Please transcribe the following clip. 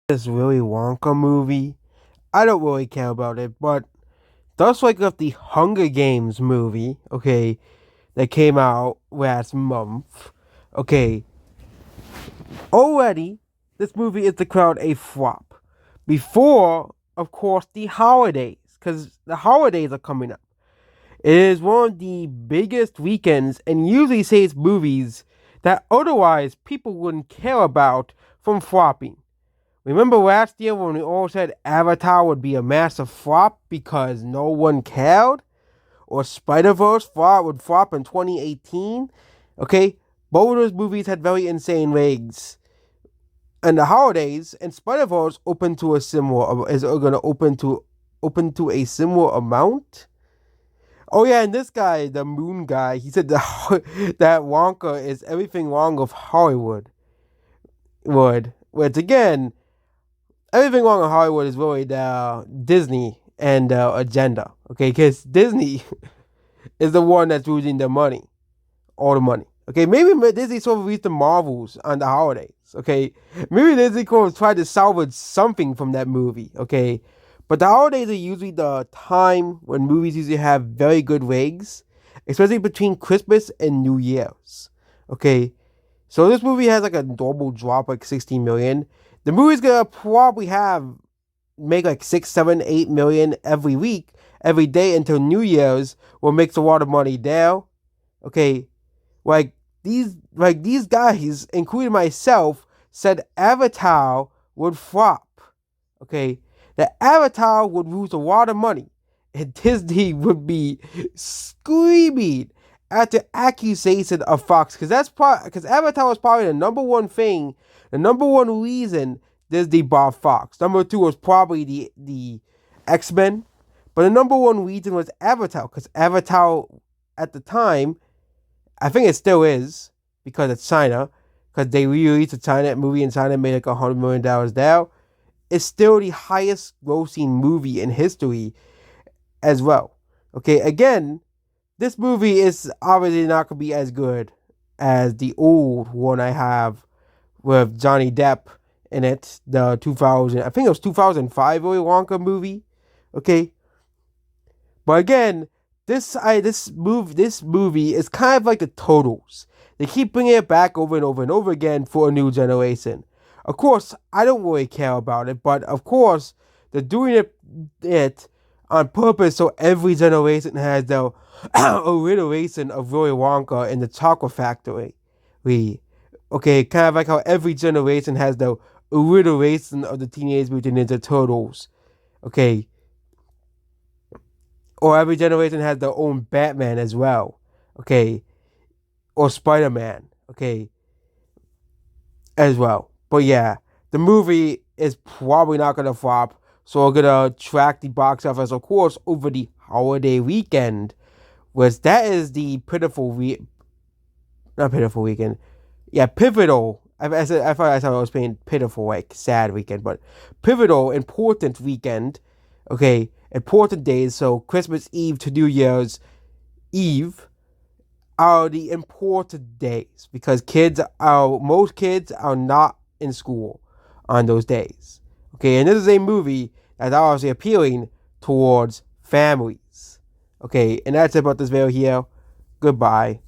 This Willy Wonka movie. I don't really care about it, but just like of the Hunger Games movie, okay, that came out last month, okay, already this movie is declared a flop. Before, of course, the holidays, because the holidays are coming up. It is one of the biggest weekends and usually saves movies that otherwise people wouldn't care about from flopping. Remember last year when we all said Avatar would be a massive flop because no one cared? Or Spider-Verse would flop in 2018? Okay, both of those movies had very insane legs. And the holidays and Spider-Verse open to a similar is going to open to a similar amount. Oh yeah, and this guy, the Moon guy, he said that Wonka is everything wrong with Hollywood. Which again, everything wrong in Hollywood is really the Disney and agenda. Okay, because Disney is the one that's losing the money, all the money. Okay, maybe Disney sort of reached the Marvels on the holidays. Okay, maybe Disney could have tried to salvage something from that movie. Okay, but the holidays are usually the time when movies usually have very good legs, especially between Christmas and New Year's. Okay, so this movie has like a normal drop, like 16 million. The movie's gonna probably make like 6, 7, 8 million every week, every day until New Year's, will makes a lot of money there. Okay, like these guys, including myself, said Avatar would flop. Okay, that Avatar would lose a lot of money, and Disney would be screaming at the accusation of Fox, because Avatar was probably the number one thing, the number one reason Disney bought Fox. Number two was probably the X-Men, but the number one reason was Avatar, because Avatar at the time, I think it still is because it's China, because they re-released a China movie in China, made like $100 million there. It's still the highest grossing movie in history as well. Okay, again, this movie is obviously not going to be as good as the old one I have with Johnny Depp in it, the 2000, I think it was 2005 Willy Wonka movie. Okay, but again, this movie is kind of like the Totals. They keep bringing it back over and over and over again for a new generation. Of course, I don't really care about it, but of course, they're doing it on purpose so every generation has the iteration of Willy Wonka in the Chocolate Factory. Okay, kind of like how every generation has the iteration of the Teenage Mutant Ninja Turtles. Okay, or every generation has their own Batman as well. Okay, or Spider Man. Okay, as well. But yeah, the movie is probably not gonna flop, so we're gonna track the box office, of course, over the holiday weekend, which that is the not pitiful weekend, yeah, pivotal. I thought I was saying pitiful, like sad weekend, but pivotal, important weekend. Okay, important days. So Christmas Eve to New Year's Eve are the important days because most kids are not in school on those days. Okay, and this is a movie that's obviously appealing towards families. Okay, and that's about this video here. Goodbye.